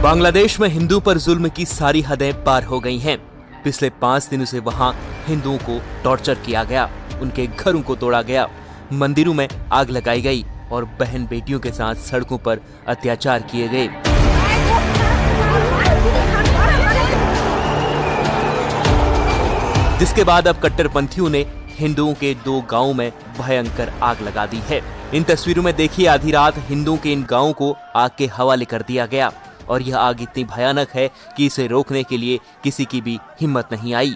बांग्लादेश में हिंदू पर जुल्म की सारी हदें पार हो गई हैं। पिछले 5 दिनों से वहां हिंदुओं को टॉर्चर किया गया, उनके घरों को तोड़ा गया, मंदिरों में आग लगाई गई और बहन बेटियों के साथ सड़कों पर अत्याचार किए गए। जिसके बाद अब कट्टरपंथियों ने हिंदुओं के 2 गांवों में भयंकर आग लगा दी है। इन तस्वीरों में देखिए, आधी रात हिंदुओं के इन गांवों को आग के हवाले कर दिया गया और यह आग इतनी भयानक है कि इसे रोकने के लिए किसी की भी हिम्मत नहीं आई।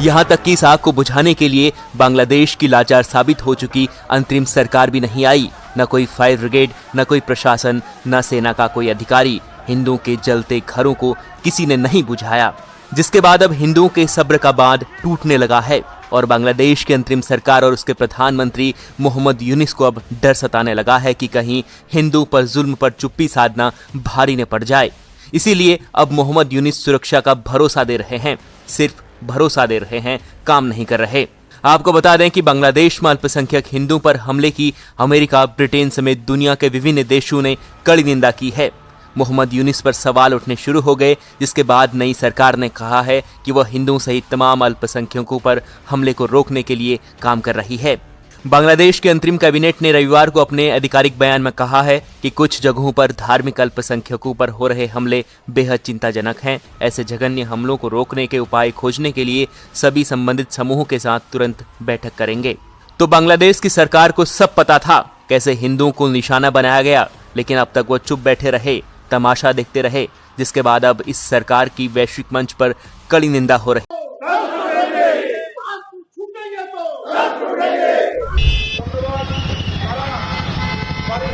यहां तक कि इस आग को बुझाने के लिए बांग्लादेश की लाचार साबित हो चुकी अंतरिम सरकार भी नहीं आई। न कोई फायर ब्रिगेड, न कोई प्रशासन, न सेना का कोई अधिकारी। हिंदुओं के जलते घरों को किसी ने नहीं बुझाया, जिसके बाद अब हिंदुओं के सब्र का बांध टूटने लगा है और बांग्लादेश की अंतरिम सरकार और उसके प्रधानमंत्री मोहम्मद यूनिस को अब डर सताने लगा है कि कहीं हिंदू पर जुल्म पर चुप्पी साधना भारी न पड़ जाए। इसीलिए अब मोहम्मद यूनिस सुरक्षा का भरोसा दे रहे हैं, सिर्फ भरोसा दे रहे हैं, काम नहीं कर रहे। आपको बता दें कि बांग्लादेश में अल्पसंख्यक हिंदुओं पर हमले की अमेरिका, ब्रिटेन समेत दुनिया के विभिन्न देशों ने कड़ी निंदा की है। मोहम्मद यूनिस पर सवाल उठने शुरू हो गए, जिसके बाद नई सरकार ने कहा है कि वह हिंदुओं सहित तमाम अल्पसंख्यकों पर हमले को रोकने के लिए काम कर रही है। बांग्लादेश के अंतरिम कैबिनेट ने रविवार को अपने आधिकारिक बयान में कहा है कि कुछ जगहों पर धार्मिक अल्पसंख्यकों पर हो रहे हमले बेहद चिंताजनक हैं। ऐसे जघन्य हमलों को रोकने के उपाय खोजने के लिए सभी संबंधित समूहों के साथ तुरंत बैठक करेंगे। तो बांग्लादेश की सरकार को सब पता था कैसे हिंदुओं को निशाना बनाया गया, लेकिन अब तक वो चुप बैठे रहे, तमाशा देखते रहे, जिसके बाद अब इस सरकार की वैश्विक मंच पर कड़ी निंदा हो रही।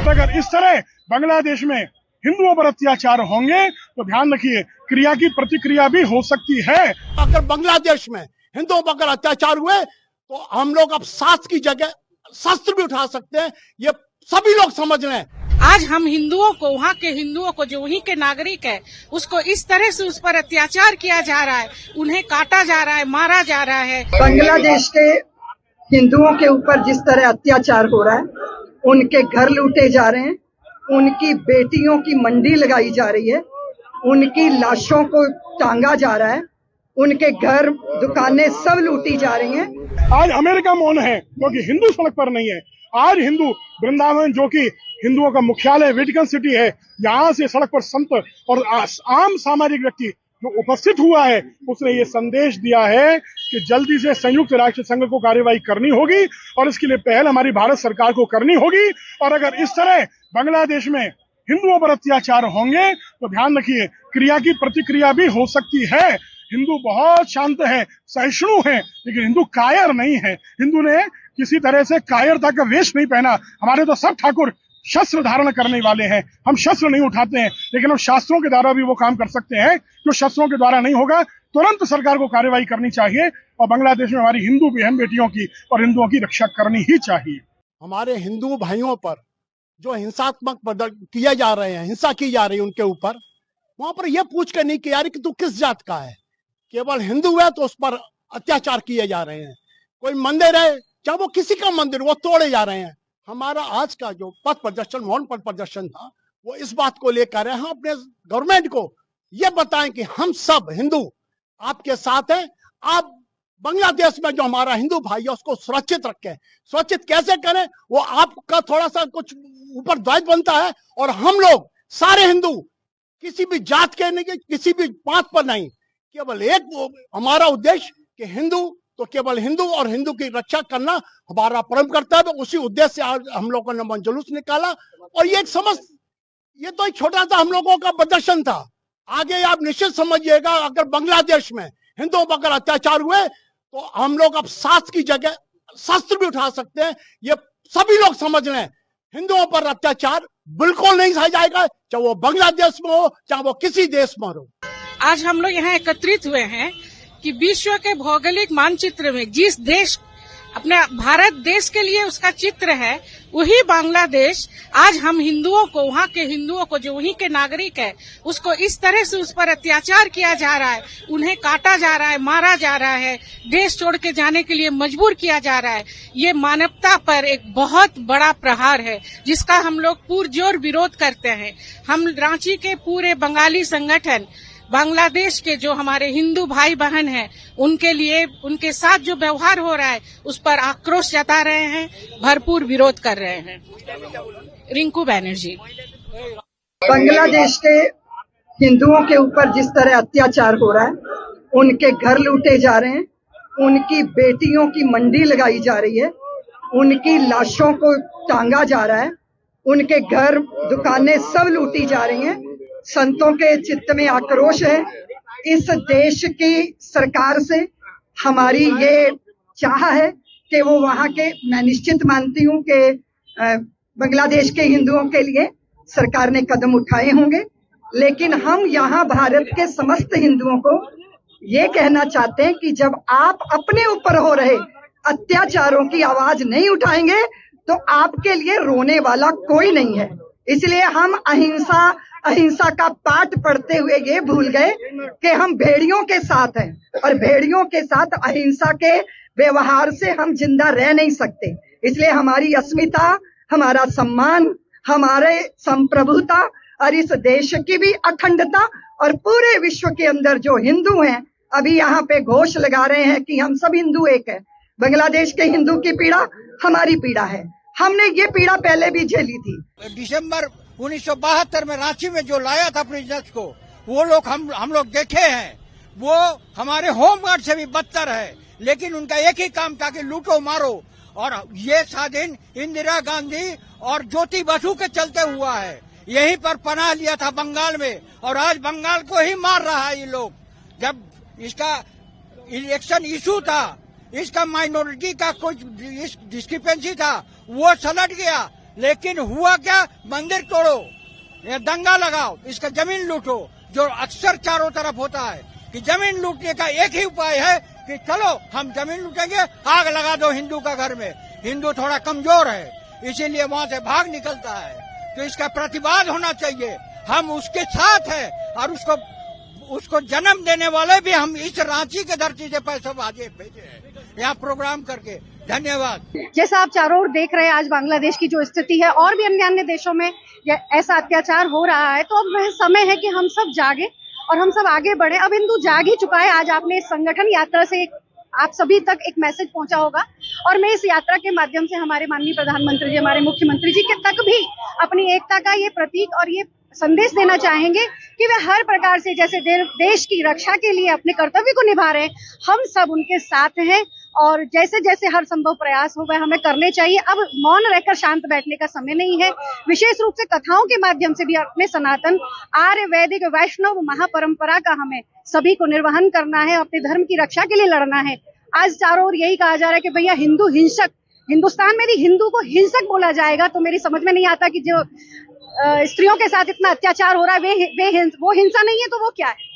अगर इस तरह बांग्लादेश में हिंदुओं पर अत्याचार होंगे तो ध्यान रखिए, क्रिया की प्रतिक्रिया भी हो सकती है। अगर बांग्लादेश में हिंदुओं पर अगर अत्याचार हुए तो हम लोग अब सास की जगह शस्त्र भी उठा सकते हैं, ये सभी लोग समझ रहे हैं। आज हम हिंदुओं को, वहाँ के हिंदुओं को जो वहीं के नागरिक है, उसको इस तरह से उस पर अत्याचार किया जा रहा है, उन्हें काटा जा रहा है, मारा जा रहा है। बांग्लादेश के हिंदुओं के ऊपर जिस तरह अत्याचार हो रहा है, उनके घर लूटे जा रहे हैं, उनकी बेटियों की मंडी लगाई जा रही है, उनकी लाशों को टांगा जा रहा है, उनके घर दुकानें सब लूटी जा रही हैं। आज अमेरिका मौन है क्योंकि हिंदू सड़क पर नहीं है। आज हिंदू वृंदावन, जो कि हिंदुओं का मुख्यालय वेटिकन सिटी है, यहाँ से सड़क पर संत और आम सामाजिक व्यक्ति जो उपस्थित हुआ है, उसने ये संदेश दिया है कि जल्दी से संयुक्त राष्ट्र संघ को कार्यवाही करनी होगी और इसके लिए पहल हमारी भारत सरकार को करनी होगी। और अगर इस तरह बांग्लादेश में हिंदुओं पर अत्याचार होंगे तो ध्यान रखिए, क्रिया की प्रतिक्रिया भी हो सकती है। हिंदू बहुत शांत है, सहिष्णु है, लेकिन हिंदू कायर नहीं है। हिंदू ने किसी तरह से कायरता का वेश नहीं पहना। हमारे तो सब ठाकुर शस्त्र धारण करने वाले हैं, हम शस्त्र नहीं उठाते हैं, लेकिन हम शास्त्रों के द्वारा भी वो काम कर सकते हैं जो शस्त्रों के द्वारा नहीं होगा। तुरंत सरकार को कार्रवाई करनी चाहिए और बांग्लादेश में हमारी हिंदू बहन बेटियों की और हिंदुओं की रक्षा करनी ही चाहिए। हमारे हिंदू भाइयों पर जो हिंसात्मक किए जा रहे हैं, हिंसा की जा रही है उनके ऊपर, वहां पर यह पूछ कर नहीं किया कि तू किस जात का है। केवल हिंदू है तो उस पर अत्याचार किए जा रहे हैं। कोई मंदिर है, चाहे वो किसी का मंदिर, वो तोड़े जा रहे हैं। हमारा आज का जो पथ प्रदर्शन, मौन पथ प्रदर्शन था, वो इस बात को लेकर है, हम अपने गवर्नमेंट को ये बताएं कि हम सब हिंदू आपके साथ हैं। आप बांग्लादेश में जो हमारा हिंदू भाई है उसको सुरक्षित रखें। सुरक्षित कैसे करें, वो आपका थोड़ा सा कुछ ऊपर दायित्व बनता है। और हम लोग सारे हिंदू, किसी भी जात के नहीं, किसी भी पंथ पर नहीं, केवल एक हमारा उद्देश्य कि हिंदू तो केवल हिंदू और हिंदू की रक्षा करना हमारा परम कर्तव्य। उसी उद्देश्य से आज हम लोगों ने जुलूस निकाला और ये ये तो एक छोटा सा हम लोगों का प्रदर्शन था। आगे आप निश्चित समझिएगा, अगर बांग्लादेश में हिंदुओं पर अगर अत्याचार हुए तो हम लोग अब सास की जगह शस्त्र भी उठा सकते हैं, ये सभी लोग समझ रहे हैं। हिंदुओं पर अत्याचार बिल्कुल नहीं सहा जाएगा, चाहे वो बांग्लादेश में हो, चाहे वो किसी देश में हो। आज हम लोग यहाँ एकत्रित हुए हैं कि विश्व के भौगोलिक मानचित्र में जिस देश अपने भारत देश के लिए उसका चित्र है, वही बांग्लादेश आज हम हिंदुओं को, वहाँ के हिंदुओं को जो वहीं के नागरिक है, उसको इस तरह से उस पर अत्याचार किया जा रहा है, उन्हें काटा जा रहा है, मारा जा रहा है, देश छोड़ के जाने के लिए मजबूर किया जा रहा है। ये मानवता पर एक बहुत बड़ा प्रहार है, जिसका हम लोग पुरजोर विरोध करते हैं। हम रांची के पूरे बंगाली संगठन, बांग्लादेश के जो हमारे हिंदू भाई बहन हैं, उनके लिए, उनके साथ जो व्यवहार हो रहा है उस पर आक्रोश जता रहे हैं, भरपूर विरोध कर रहे हैं। रिंकू बैनर्जी। बांग्लादेश के हिंदुओं के ऊपर जिस तरह अत्याचार हो रहा है, उनके घर लूटे जा रहे हैं, उनकी बेटियों की मंडी लगाई जा रही है, उनकी लाशों को टांगा जा रहा है, उनके घर दुकानें सब लूटी जा रही हैं। संतों के चित्त में आक्रोश है। इस देश की सरकार से हमारी ये चाह है कि वो वहाँ के, मैं निश्चित मानती हूँ कि बांग्लादेश के हिंदुओं के लिए सरकार ने कदम उठाए होंगे, लेकिन हम यहाँ भारत के समस्त हिंदुओं को ये कहना चाहते हैं कि जब आप अपने ऊपर हो रहे अत्याचारों की आवाज नहीं उठाएंगे तो आपके लिए रोने वाला कोई नहीं है। इसलिए हम अहिंसा का पाठ पढ़ते हुए ये भूल गए कि हम भेड़ियों के साथ हैं और भेड़ियों के साथ अहिंसा के व्यवहार से हम जिंदा रह नहीं सकते। इसलिए हमारी अस्मिता, हमारा सम्मान, हमारे संप्रभुता और इस देश की भी अखंडता और पूरे विश्व के अंदर जो हिंदू हैं अभी यहाँ पे घोष लगा रहे हैं कि हम सब हिंदू एक है। बांग्लादेश के हिंदू की पीड़ा हमारी पीड़ा है, हमने ये पीड़ा पहले भी झेली थी। दिसंबर 1972 में रांची में जो लाया था प्रिजनर्स को, वो लोग हम लोग देखे हैं, वो हमारे होमगार्ड से भी बदतर है। लेकिन उनका एक ही काम था कि लूटो मारो, और ये स्वाधीन इंदिरा गांधी और ज्योति बसु के चलते हुआ है। यहीं पर पनाह लिया था बंगाल में, और आज बंगाल को ही मार रहा है ये लोग। जब इसका इलेक्शन इशू था, इसका माइनॉरिटी का कुछ डिस्क्रिपेंसी था, वो सलट गया। लेकिन हुआ क्या? मंदिर तोड़ो, दंगा लगाओ, इसका जमीन लूटो, जो अक्सर चारों तरफ होता है कि जमीन लूटने का एक ही उपाय है कि चलो हम जमीन लूटेंगे, आग लगा दो हिंदू का घर में। हिंदू थोड़ा कमजोर है, इसीलिए वहां से भाग निकलता है। तो इसका प्रतिवाद होना चाहिए, हम उसके साथ हैं, और उसको जन्म देने वाले भी हम इस रांची के धरती से पैसे भेजे हैं यहाँ प्रोग्राम करके। धन्यवाद। जैसा आप चारों ओर देख रहे हैं, आज बांग्लादेश की जो स्थिति है और भी अन्य देशों में ऐसा अत्याचार हो रहा है, तो अब वह समय है कि हम सब जागे और हम सब आगे बढ़े। अब हिंदू जाग ही चुका है। आज आपने इस संगठन यात्रा से आप सभी तक एक मैसेज पहुंचा होगा, और मैं इस यात्रा के माध्यम से हमारे माननीय प्रधानमंत्री जी, हमारे मुख्यमंत्री जी के तक भी अपनी एकता का ये प्रतीक और ये संदेश देना चाहेंगे कि वे हर प्रकार से जैसे देश की रक्षा के लिए अपने कर्तव्य को निभा रहे हैं, हम सब उनके साथ हैं, और जैसे जैसे हर संभव प्रयास हो वह हमें करने चाहिए। अब मौन रहकर शांत बैठने का समय नहीं है। विशेष रूप से कथाओं के माध्यम से भी अपने सनातन आर्य वैदिक वैष्णव महापरंपरा का हमें सभी को निर्वहन करना है, अपने धर्म की रक्षा के लिए लड़ना है। आज चारों ओर यही कहा जा रहा है कि भैया हिंदू हिंसक, हिंदुस्तान में यदि हिंदू को हिंसक बोला जाएगा तो मेरी समझ में नहीं आता कि जो स्त्रियों के साथ इतना अत्याचार हो रहा है वो हिंसा नहीं है तो वो क्या है?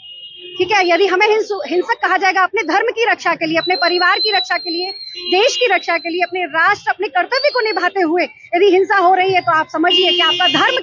ठीक है, यदि हमें हिंसक कहा जाएगा अपने धर्म की रक्षा के लिए, अपने परिवार की रक्षा के लिए, देश की रक्षा के लिए, अपने राष्ट्र, अपने कर्तव्य को निभाते हुए यदि हिंसा हो रही है, तो आप समझिए कि आपका धर्म